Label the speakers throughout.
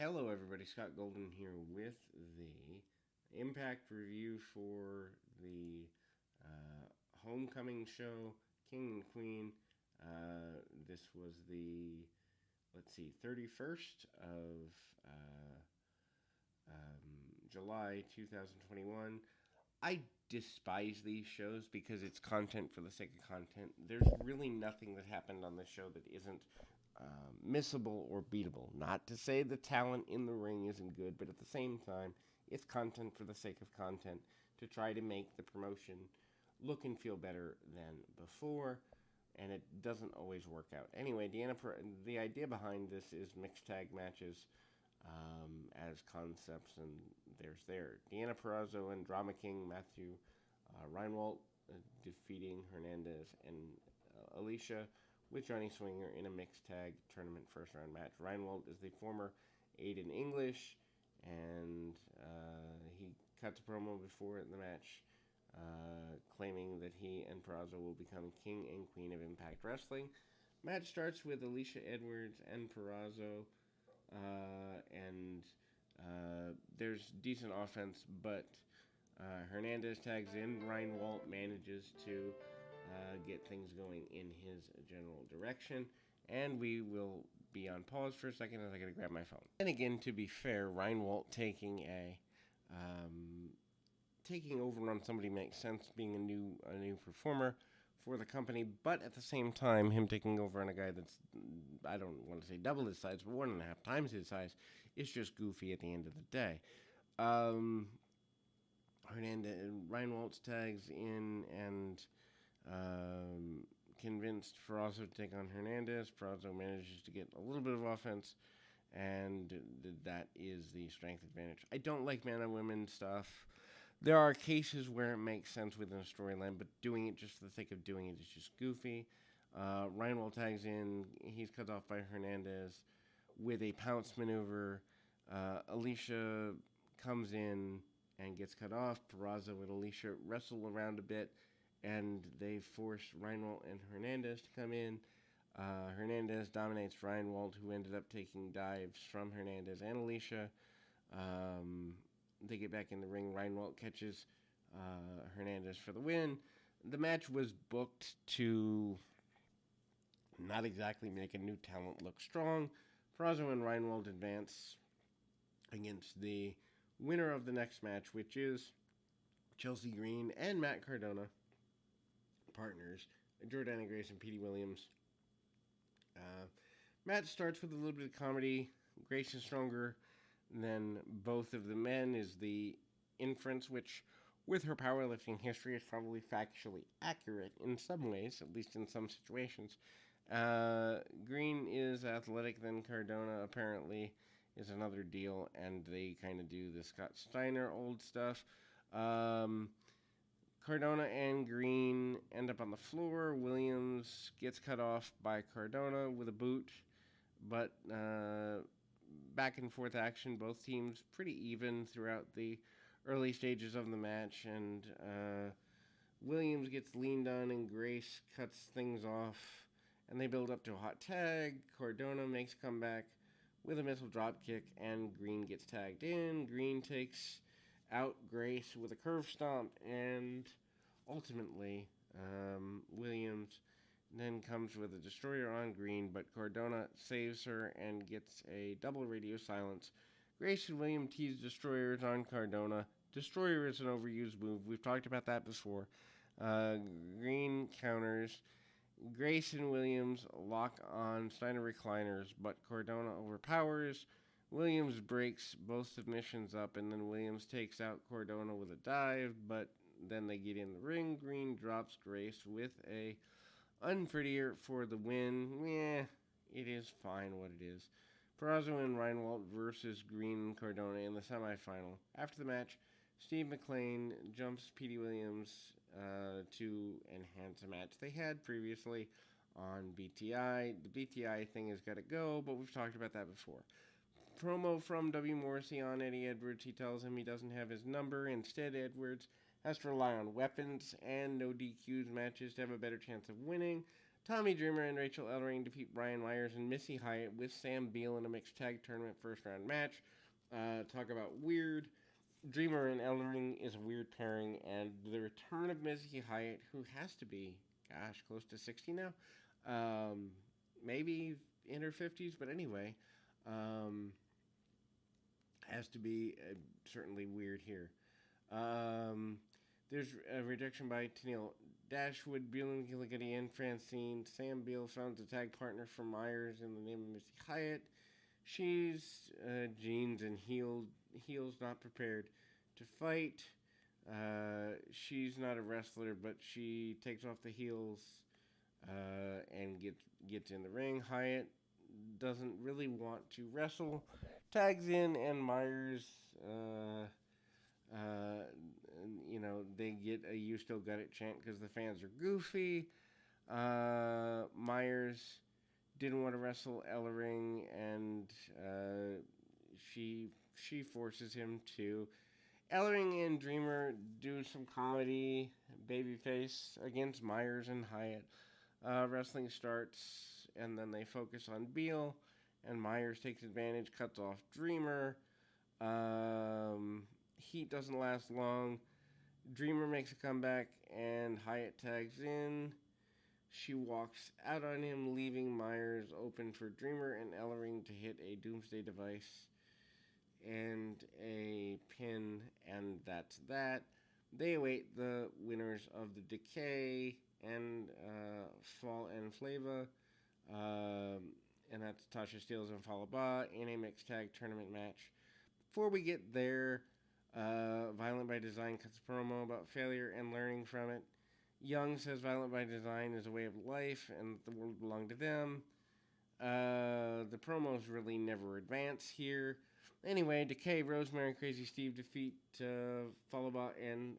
Speaker 1: Hello, everybody. Scott Golden here with the Impact review for the Homecoming show, King and Queen. This was the, 31st of July 2021. I despise these shows because it's content for the sake of content. There's really nothing that happened on this show that isn't missable or beatable. Not to say the talent in the ring isn't good, but at the same time, it's content for the sake of content to try to make the promotion look and feel better than before, and it doesn't always work out. Anyway, the idea behind this is mixed tag matches as concepts, and there's Deanna Purrazzo and Drama King Matthew Reinwald defeating Hernandez and Alicia with Johnny Swinger in a mixed tag tournament first round match. Reinwald is the former Aiden English, and he cuts a promo before the match claiming that he and Purrazzo will become King and Queen of Impact Wrestling. Match starts with Alicia Edwards and Purrazzo, and there's decent offense, but Hernandez tags in. Reinwald manages to get things going in his general direction, and we will be on pause for a second as I gotta grab my phone. And again, to be fair, Reinwald taking over on somebody makes sense, being a new performer for the company, but at the same time, him taking over on a guy that's, I don't want to say double his size, but 1.5 times his size, is just goofy at the end of the day. Reinwald tags in and convinced Purrazzo to take on Hernandez. Purrazzo manages to get a little bit of offense, and that is the strength advantage. I don't like man on women stuff. There are cases where it makes sense within a storyline, but doing it just for the sake of doing it is just goofy. Reinwald tags in. He's cut off by Hernandez with a pounce maneuver. Alicia comes in and gets cut off. Purrazzo and Alicia wrestle around a bit, and they force Reinwald and Hernandez to come in. Hernandez dominates Reinwald, who ended up taking dives from Hernandez and Alicia. They get back in the ring. Reinwald catches Hernandez for the win. The match was booked to not exactly make a new talent look strong. Purrazzo and Reinwald advance against the winner of the next match, which is Chelsea Green and Matt Cardona, partners, Jordana Grace and Petey Williams. Matt starts with a little bit of comedy. Grace is stronger than both of the men, is the inference, which, with her powerlifting history, is probably factually accurate in some ways, at least in some situations. Green is athletic than Cardona, apparently, is another deal, and they kind of do the Scott Steiner old stuff. Cardona and Green end up on the floor. Williams gets cut off by Cardona with a boot, but back and forth action. Both teams pretty even throughout the early stages of the match, and Williams gets leaned on and Grace cuts things off, and they build up to a hot tag. Cardona makes a comeback with a missile drop kick, and Green gets tagged in. Green takes out Grace with a curve stomp, and ultimately Williams then comes with a destroyer on Green, but Cardona saves her and gets a double radio silence. Grace and William tease destroyers on Cardona. Destroyer is an overused move. We've talked about that before. Green counters. Grace and Williams lock on Steiner recliners, but Cardona overpowers. Williams breaks both submissions up, and then Williams takes out Cardona with a dive, but then they get in the ring. Green drops Grace with a unprettier for the win. It is fine what it is. Purrazzo and Reinwald versus Green and Cardona in the semifinal. After the match, Steve McLean jumps Petey Williams to enhance a match they had previously on BTI. The BTI thing has got to go, but we've talked about that before. Promo from W. Morrison on Eddie Edwards. He tells him he doesn't have his number. Instead, Edwards has to rely on weapons and no DQs matches to have a better chance of winning. Tommy Dreamer and Rachel Ellering defeat Brian Myers and Missy Hyatt with Sam Beal in a mixed tag tournament first round match. Talk about weird. Dreamer and Ellering is a weird pairing, and the return of Missy Hyatt, who has to be, gosh, close to 60 now. Maybe in her 50s, but anyway, has to be certainly weird here. Um, there's a rejection by Tennille Dashwood, Beelan Gilligan, and Francine. Sam Beal found a tag partner for Myers in the name of Missy Hyatt. She's jeans and heels not prepared to fight. She's not a wrestler, but she takes off the heels and gets in the ring. Hyatt doesn't really want to wrestle. Tags in, and Myers, they get a "You Still Got It" chant because the fans are goofy. Myers didn't want to wrestle Ellering, and she forces him to. Ellering and Dreamer do some comedy, babyface against Myers and Hyatt. Wrestling starts, and then they focus on Beal, and Myers takes advantage, cuts off Dreamer. Heat doesn't last long. Dreamer makes a comeback, and Hyatt tags in. She walks out on him, leaving Myers open for Dreamer and Ellering to hit a Doomsday Device and a pin, and that's that. They await the winners of the Decay and Fall and Flava, and that's Tasha Steels and Falaba in a mixed tag tournament match. Before we get there, Violent by Design cuts a promo about failure and learning from it. Young says Violent by Design is a way of life and that the world belonged to them. The promos really never advance here. Anyway, Decay, Rosemary, and Crazy Steve defeat Falaba and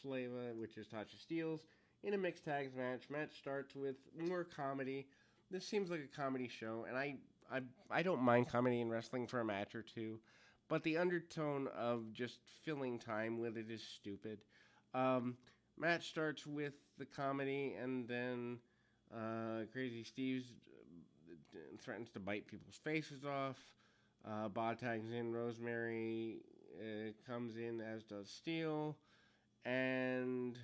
Speaker 1: Flava, which is Tasha Steels, in a mixed tags match. Match starts with more comedy. This seems like a comedy show, and I don't mind comedy in wrestling for a match or two, but the undertone of just filling time with it is stupid. Match starts with the comedy, and then Crazy Steve threatens to bite people's faces off. Ba tags in. Rosemary comes in, as does Steel. And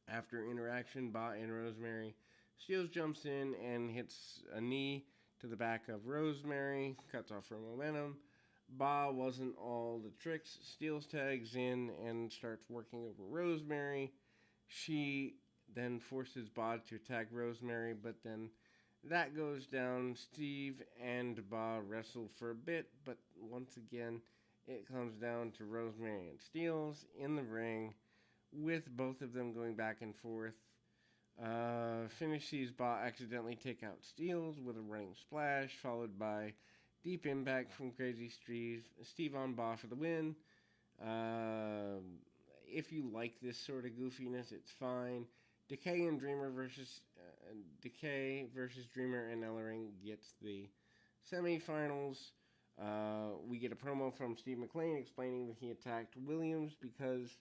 Speaker 1: after interaction, Ba and Rosemary, Steels jumps in and hits a knee to the back of Rosemary, cuts off her momentum. Ba wasn't all the tricks. Steels tags in and starts working over Rosemary. She then forces Ba to attack Rosemary, but then that goes down. Steve and Ba wrestle for a bit, but once again, it comes down to Rosemary and Steels in the ring, with both of them going back and forth. Finish sees Ba accidentally take out Steels with a running splash, followed by deep impact from Crazy Steve on Ba for the win. If you like this sort of goofiness, it's fine. Decay versus Dreamer and Ellering gets the semifinals. We get a promo from Steve McLean explaining that he attacked Williams because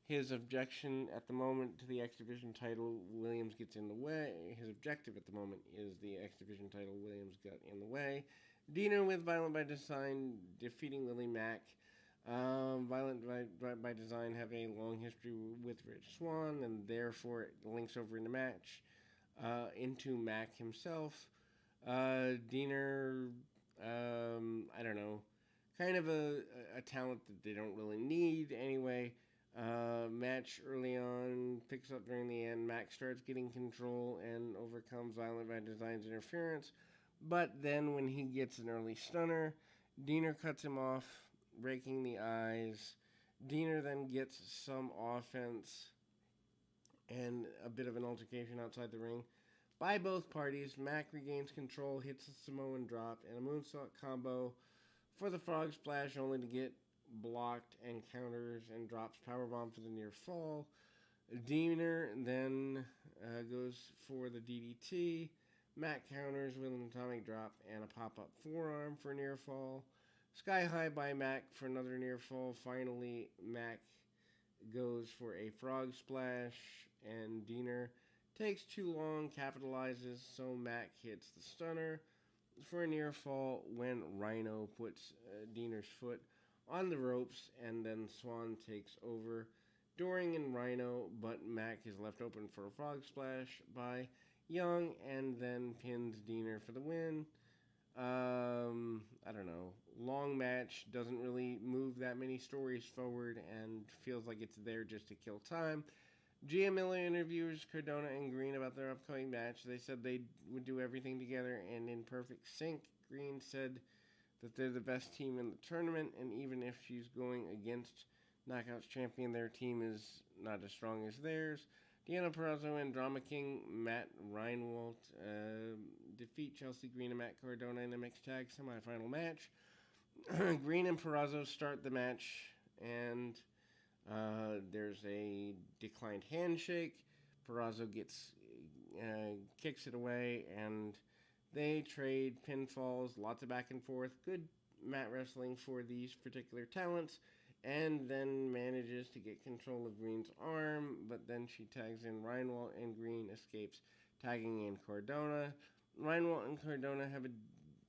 Speaker 1: his objection at the moment to the X Division title, Williams gets in the way. His objective at the moment is the X Division title, Williams got in the way. Dino with Violent by Design defeating Willie Mack. Violent by Design have a long history with Rich Swann, and therefore it links over in the match into Mack himself. Diener, I don't know, kind of a talent that they don't really need anyway. Match early on, picks up during the end. Mack starts getting control and overcomes Violent by Design's interference. But then when he gets an early stunner, Diener cuts him off, breaking the eyes. Diener then gets some offense and a bit of an altercation outside the ring by both parties. Mack regains control, hits a Samoan drop and a moonsault combo for the frog splash, only to get blocked and counters and drops powerbomb for the near fall. Diener then goes for the DDT. Mack counters with an atomic drop and a pop-up forearm for near fall. Sky high by Mack for another near fall. Finally, Mack goes for a frog splash, and Diener Takes too long, capitalizes, so Mac hits the stunner for a near fall when Rhino puts Diener's foot on the ropes, and then Swan takes over Doring and Rhino, but Mac is left open for a frog splash by Young, and then pins Diener for the win. I don't know. Long match, doesn't really move that many stories forward, and feels like it's there just to kill time. Gia Miller interviews Cardona and Green about their upcoming match. They said they would do everything together and in perfect sync. Green said that they're the best team in the tournament, and even if she's going against Knockouts champion, their team is not as strong as theirs. Deanna Purrazzo and Drama King Matt Reinwald defeat Chelsea Green and Matt Cardona in a mixed tag semifinal match. Green and Purrazzo start the match, and there's a declined handshake. Purrazzo kicks it away, and they trade pinfalls, lots of back and forth. Good mat wrestling for these particular talents, and then manages to get control of Green's arm, but then she tags in Reinwald, and Green escapes, tagging in Cardona. Reinwald and Cardona have a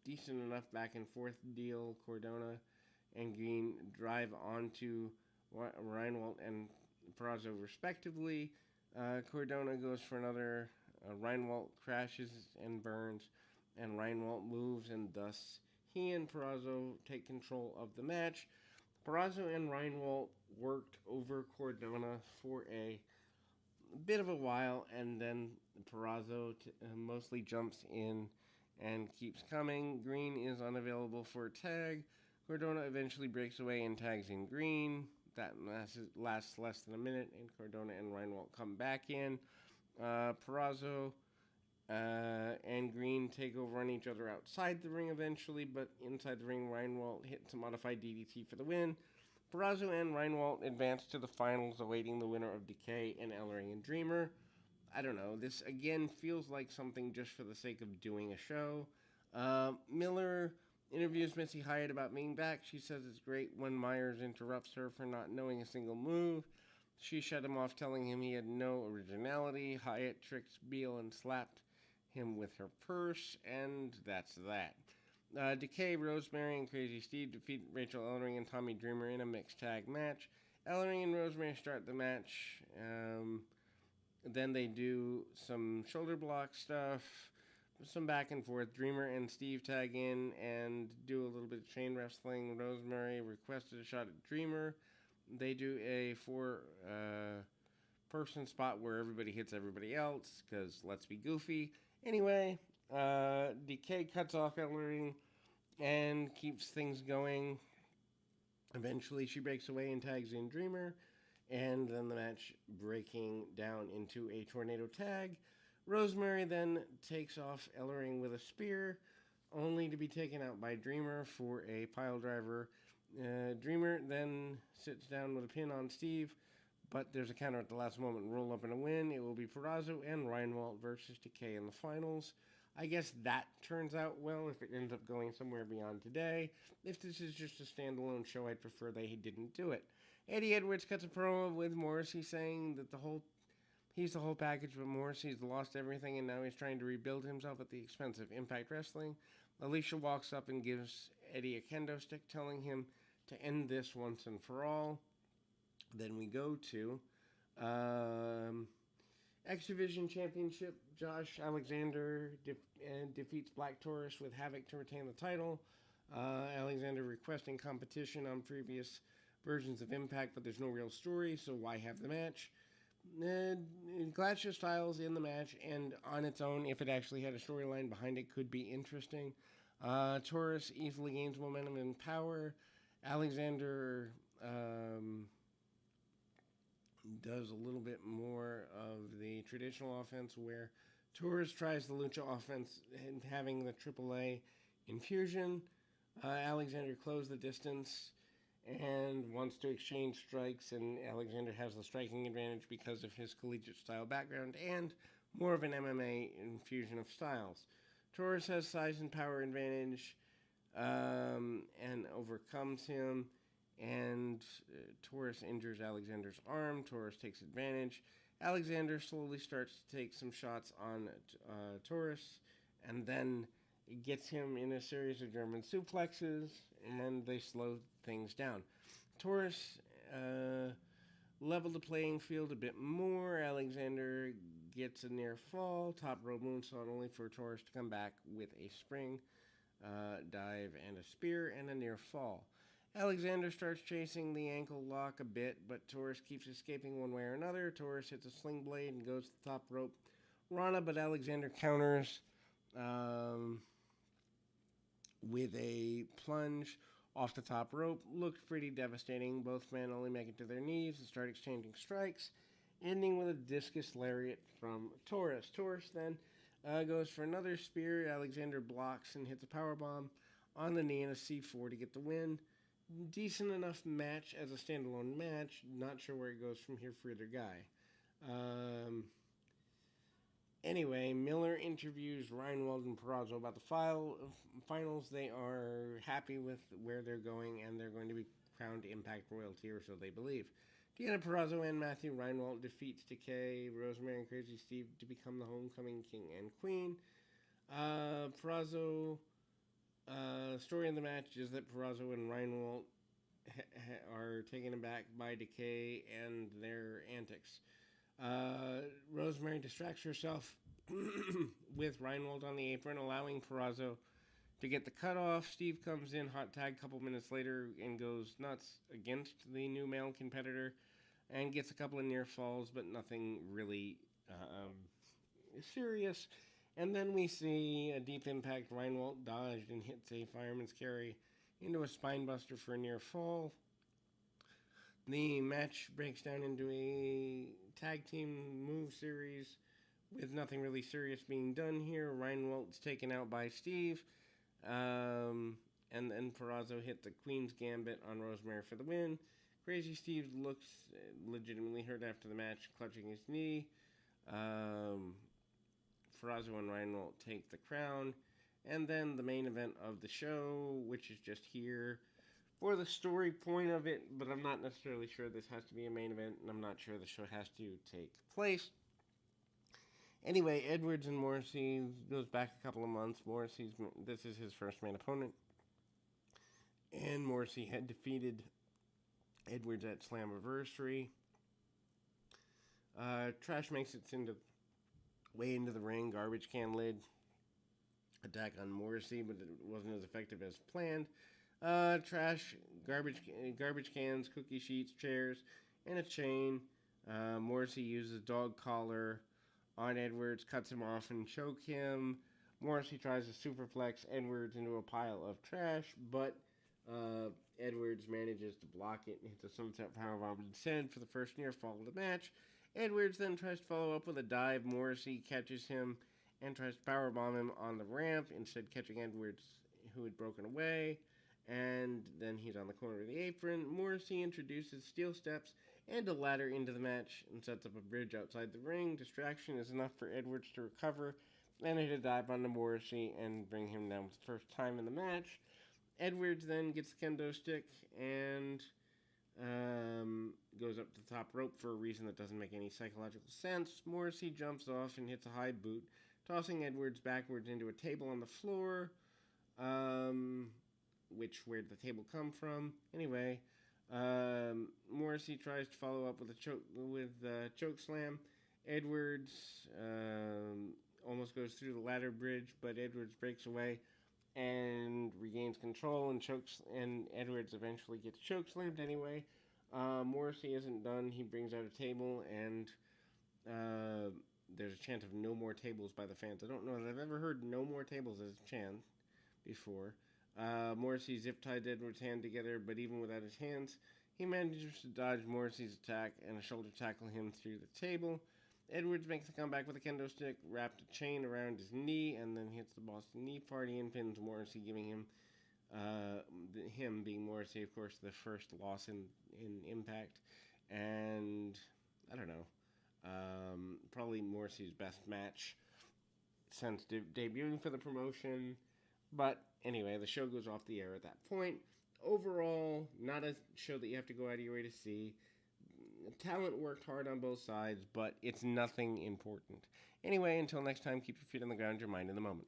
Speaker 1: decent enough back and forth deal. Cardona and Green drive onto Reinwald and Purrazzo respectively. Cardona goes for another. Reinwald crashes and burns, and Reinwald moves, and thus he and Purrazzo take control of the match. Purrazzo and Reinwald worked over Cardona for a bit of a while, and then Purrazzo mostly jumps in and keeps coming. Green is unavailable for a tag. Cardona eventually breaks away and tags in Green. That lasts less than a minute, and Cardona and Reinwald come back in. Purrazzo and Green take over on each other outside the ring eventually, but inside the ring, Reinwald hits a modified DDT for the win. Purrazzo and Reinwald advance to the finals, awaiting the winner of Decay and Ellering and Dreamer. I don't know, this again feels like something just for the sake of doing a show. Miller interviews Missy Hyatt about being back. She says it's great when Myers interrupts her for not knowing a single move. She shut him off, telling him he had no originality. Hyatt tricked Beal and slapped him with her purse, and that's that. Decay, Rosemary, and Crazy Steve defeat Rachel Ellering and Tommy Dreamer in a mixed tag match. Ellering and Rosemary start the match. Then they do some shoulder block stuff, some back and forth. Dreamer and Steve tag in and do a little bit of chain wrestling. Rosemary requested a shot at Dreamer. They do a four-person spot where everybody hits everybody else, because let's be goofy. Anyway, Decay cuts off Ellering and keeps things going. Eventually, she breaks away and tags in Dreamer, and then the match breaking down into a tornado tag. Rosemary then takes off Ellering with a spear, only to be taken out by Dreamer for a pile driver. Dreamer then sits down with a pin on Steve, but there's a counter at the last moment. Roll up and a win. It will be Purrazzo and Reinwald versus Decay in the finals. I guess that turns out well if it ends up going somewhere beyond today. If this is just a standalone show, I'd prefer they didn't do it. Eddie Edwards cuts a promo with Morrissey saying that he's the whole package, but Morrissey's lost everything and now he's trying to rebuild himself at the expense of Impact Wrestling. Alicia walks up and gives Eddie a kendo stick, telling him to end this once and for all. Then we go to X Division Championship. Josh Alexander defeats Black Taurus with Havoc to retain the title. Alexander requesting competition on previous versions of Impact, but there's no real story, so why have the match? Glacier Styles in the match, and on its own, if it actually had a storyline behind it, could be interesting. Taurus easily gains momentum and power. Alexander does a little bit more of the traditional offense, where Taurus tries the Lucha offense and having the AAA infusion. Alexander closed the distance and wants to exchange strikes, and Alexander has the striking advantage because of his collegiate style background and more of an MMA infusion of styles. Taurus has size and power advantage and overcomes him, and Taurus injures Alexander's arm. Taurus takes advantage. Alexander slowly starts to take some shots on Taurus, and then gets him in a series of German suplexes, and they slow things down. Taurus leveled the playing field a bit more. Alexander gets a near fall, top rope moonsault, only for Taurus to come back with a spring dive and a spear and a near fall. Alexander starts chasing the ankle lock a bit, but Taurus keeps escaping one way or another. Taurus hits a sling blade and goes to the top rope. Rana, but Alexander counters with a plunge off the top rope. Looked pretty devastating. Both men only make it to their knees and start exchanging strikes, ending with a discus lariat from Taurus. Taurus then goes for another spear. Alexander blocks and hits a powerbomb on the knee and a C4 to get the win. Decent enough match as a standalone match. Not sure where it goes from here for either guy. Anyway, Miller interviews Reinwald and Peraza about the finals. They are happy with where they're going, and they're going to be crowned Impact Royalty, or so they believe. Deanna Peraza and Matthew Reinwald defeats Decay, Rosemary, and Crazy Steve to become the homecoming king and queen. Peraza, story in the match is that Peraza and Reinwald are taken aback by Decay and their antics. Rosemary distracts herself with Reinwald on the apron, allowing Peraza to get the cutoff. Steve comes in, hot tag a couple minutes later, and goes nuts against the new male competitor and gets a couple of near falls, but nothing really serious. And then we see a deep impact. Reinwald dodged and hits a fireman's carry into a spinebuster for a near fall. The match breaks down into a tag team move series with nothing really serious being done here. Reinwald's taken out by Steve. And then Peraza hit the Queen's Gambit on Rosemary for the win. Crazy Steve looks legitimately hurt after the match, clutching his knee. Peraza and Reinwald take the crown. And then the main event of the show, which is just here for the story point of it, but I'm not necessarily sure this has to be a main event, and I'm not sure the show has to take place. Anyway, Edwards and Morrissey goes back a couple of months. This is his first main opponent, and Morrissey had defeated Edwards at Slammiversary. Trash makes it way into the ring, garbage can lid attack on Morrissey, but it wasn't as effective as planned. Trash, garbage cans, cookie sheets, chairs, and a chain. Morrissey uses dog collar on Edwards, cuts him off and choke him. Morrissey tries to superplex Edwards into a pile of trash, but Edwards manages to block it and hits a sunset powerbomb instead for the first near fall of the match. Edwards then tries to follow up with a dive. Morrissey catches him and tries to powerbomb him on the ramp, instead catching Edwards, who had broken away. And then he's on the corner of the apron. Morrissey introduces steel steps and a ladder into the match and sets up a bridge outside the ring. Distraction is enough for Edwards to recover and hit a dive onto Morrissey and bring him down for the first time in the match. Edwards then gets the kendo stick and goes up to the top rope for a reason that doesn't make any psychological sense. Morrissey jumps off and hits a high boot, tossing Edwards backwards into a table on the floor. Where'd the table come from? Anyway, Morrissey tries to follow up with a choke slam. Edwards almost goes through the ladder bridge, but Edwards breaks away and regains control, and Edwards eventually gets choke slammed anyway. Morrissey isn't done. He brings out a table, and there's a chant of no more tables by the fans. I don't know that I've ever heard no more tables as a chant before. Morrissey zip-tied Edwards' hand together, but even without his hands, he manages to dodge Morrissey's attack and a shoulder tackle him through the table. Edwards makes a comeback with a kendo stick, wrapped a chain around his knee, and then hits the Boston Knee Party and pins Morrissey, giving him being Morrissey, of course, the first loss in Impact. And, I don't know, probably Morrissey's best match since debuting for the promotion. But anyway, the show goes off the air at that point. Overall, not a show that you have to go out of your way to see. talent worked hard on both sides, but it's nothing important. Anyway, until next time, keep your feet on the ground, your mind in the moment.